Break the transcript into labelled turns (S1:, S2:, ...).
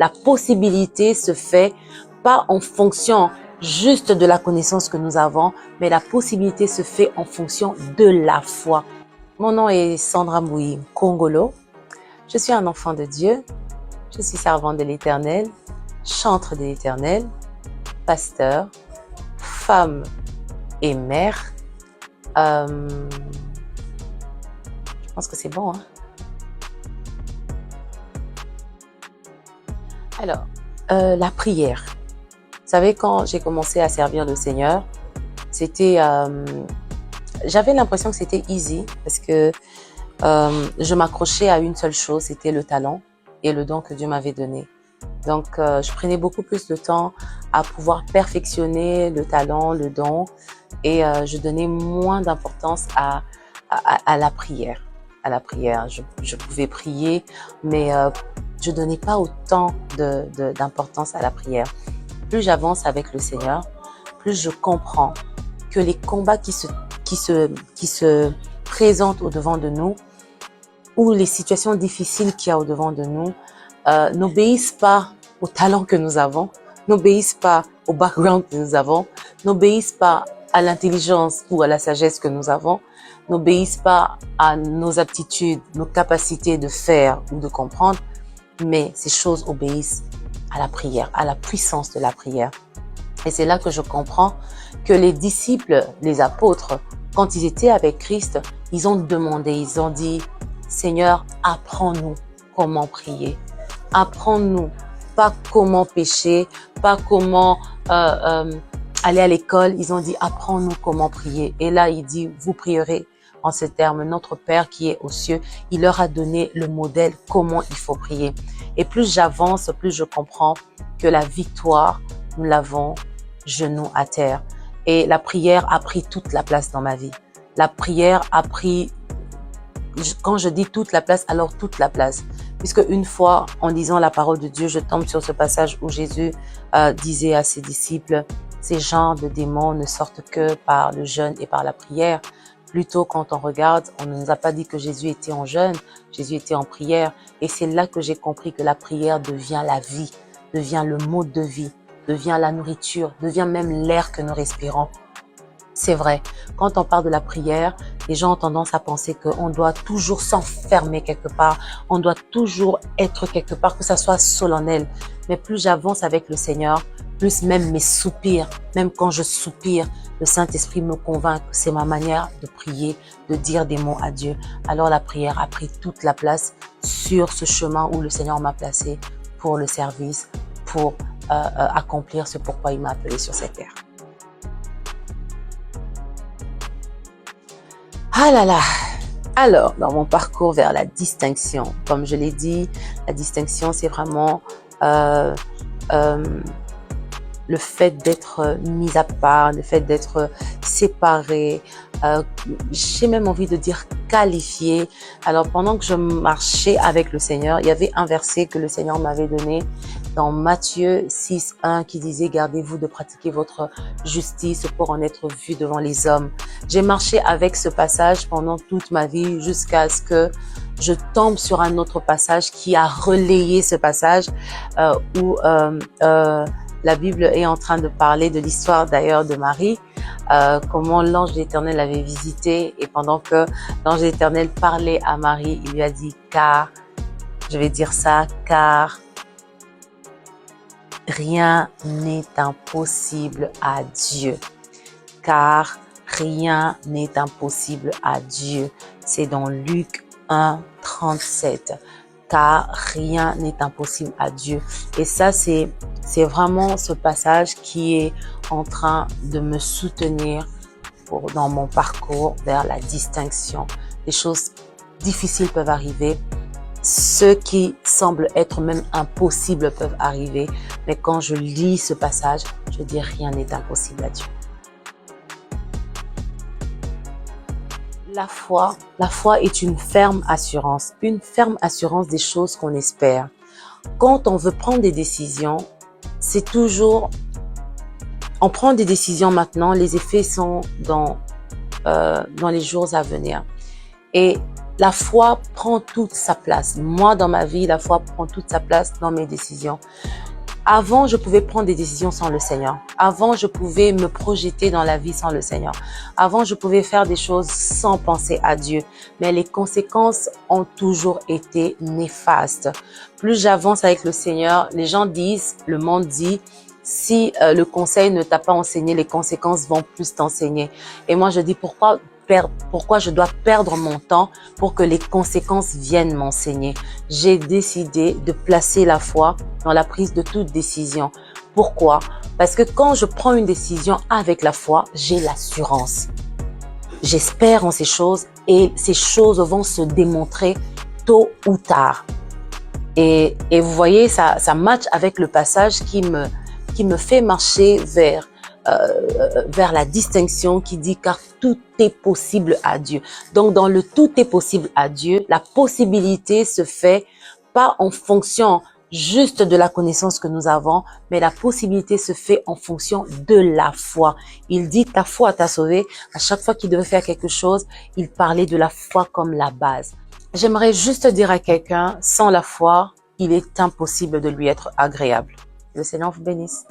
S1: La possibilité se fait pas en fonction juste de la connaissance que nous avons, mais la possibilité se fait en fonction de la foi. Mon nom est Sandra Mouy Congolo. Je suis un enfant de Dieu. Je suis servante de l'Éternel, chantre de l'Éternel, pasteur, femme et mère. Je pense que c'est bon, hein? Alors, la prière. Vous savez, quand j'ai commencé à servir le Seigneur, c'était, j'avais l'impression que c'était easy parce que je m'accrochais à une seule chose, c'était le talent et le don que Dieu m'avait donné. Donc, je prenais beaucoup plus de temps à pouvoir perfectionner le talent, le don, et je donnais moins d'importance à la prière. À la prière, je pouvais prier, mais je donnais pas autant d'importance à la prière. Plus j'avance avec le Seigneur, plus je comprends que les combats qui se présentent au-devant de nous, ou les situations difficiles qu'il y a au-devant de nous, n'obéissent pas au talent que nous avons, n'obéissent pas au background que nous avons, n'obéissent pas à l'intelligence ou à la sagesse que nous avons, n'obéissent pas à nos aptitudes, nos capacités de faire ou de comprendre, mais ces choses obéissent à la prière, à la puissance de la prière. Et c'est là que je comprends que les disciples, les apôtres, quand ils étaient avec Christ, ils ont demandé, ils ont dit, Seigneur, apprends-nous comment prier. Apprends-nous, pas comment pécher, pas comment aller à l'école. Ils ont dit, apprends-nous comment prier. Et là, il dit, vous prierez en ces termes, notre Père qui est aux cieux. Il leur a donné le modèle, comment il faut prier. Et plus j'avance, plus je comprends que la victoire, nous l'avons genoux à terre. Et la prière a pris toute la place dans ma vie. La prière a pris, quand je dis toute la place, alors toute la place. Puisque une fois, en lisant la parole de Dieu, je tombe sur ce passage où Jésus disait à ses disciples, ces genres de démons ne sortent que par le jeûne et par la prière. Plutôt, quand on regarde, on ne nous a pas dit que Jésus était en jeûne, Jésus était en prière. Et c'est là que j'ai compris que la prière devient la vie, devient le mode de vie, devient la nourriture, devient même l'air que nous respirons. C'est vrai, quand on parle de la prière, les gens ont tendance à penser qu'on doit toujours s'enfermer quelque part, on doit toujours être quelque part, que ça soit solennel. Mais plus j'avance avec le Seigneur, plus même mes soupirs, même quand je soupire, le Saint-Esprit me convainc que c'est ma manière de prier, de dire des mots à Dieu. Alors la prière a pris toute la place sur ce chemin où le Seigneur m'a placé pour le service, pour accomplir ce pourquoi il m'a appelé sur cette terre. Ah là là! Alors, dans mon parcours vers la distinction, comme je l'ai dit, la distinction, c'est vraiment le fait d'être mis à part, le fait d'être séparé, j'ai même envie de dire qualifié. Alors, pendant que je marchais avec le Seigneur, il y avait un verset que le Seigneur m'avait donné dans Matthieu 6:1 qui disait « Gardez-vous de pratiquer votre justice pour en être vu devant les hommes ». J'ai marché avec ce passage pendant toute ma vie jusqu'à ce que je tombe sur un autre passage qui a relayé ce passage où la Bible est en train de parler de l'histoire d'ailleurs de Marie, comment l'ange de l'Éternel l'avait visité et pendant que l'ange de l'Éternel parlait à Marie, il lui a dit « car », je vais dire ça, « car ». Rien n'est impossible à Dieu, car rien n'est impossible à Dieu. C'est dans Luc 1:37, car rien n'est impossible à Dieu. Et ça, c'est vraiment ce passage qui est en train de me soutenir dans mon parcours vers la distinction. Les choses difficiles peuvent arriver. Ceux qui semblent être même impossibles peuvent arriver. Mais quand je lis ce passage, je dis rien n'est impossible à Dieu. La foi est une ferme assurance des choses qu'on espère. Quand on veut prendre des décisions, c'est toujours, on prend des décisions maintenant, les effets sont dans les jours à venir. Et la foi prend toute sa place. Moi, dans ma vie, la foi prend toute sa place dans mes décisions. Avant, je pouvais prendre des décisions sans le Seigneur. Avant, je pouvais me projeter dans la vie sans le Seigneur. Avant, je pouvais faire des choses sans penser à Dieu. Mais les conséquences ont toujours été néfastes. Plus j'avance avec le Seigneur, les gens disent, le monde dit, si le conseil ne t'a pas enseigné, les conséquences vont plus t'enseigner. Et moi, je dis pourquoi je dois perdre mon temps pour que les conséquences viennent m'enseigner. J'ai décidé de placer la foi dans la prise de toute décision. Pourquoi? Parce que quand je prends une décision avec la foi, j'ai l'assurance. J'espère en ces choses et ces choses vont se démontrer tôt ou tard. Et vous voyez, ça match avec le passage qui me fait marcher vers la distinction qui dit car tout est possible à Dieu. Donc dans le tout est possible à Dieu, la possibilité se fait pas en fonction juste de la connaissance que nous avons, mais la possibilité se fait en fonction de la foi. Il dit ta foi t'a sauvé. À chaque fois qu'il devait faire quelque chose, il parlait de la foi comme la base. J'aimerais juste dire à quelqu'un, sans la foi, il est impossible de lui être agréable. Le Seigneur vous bénisse.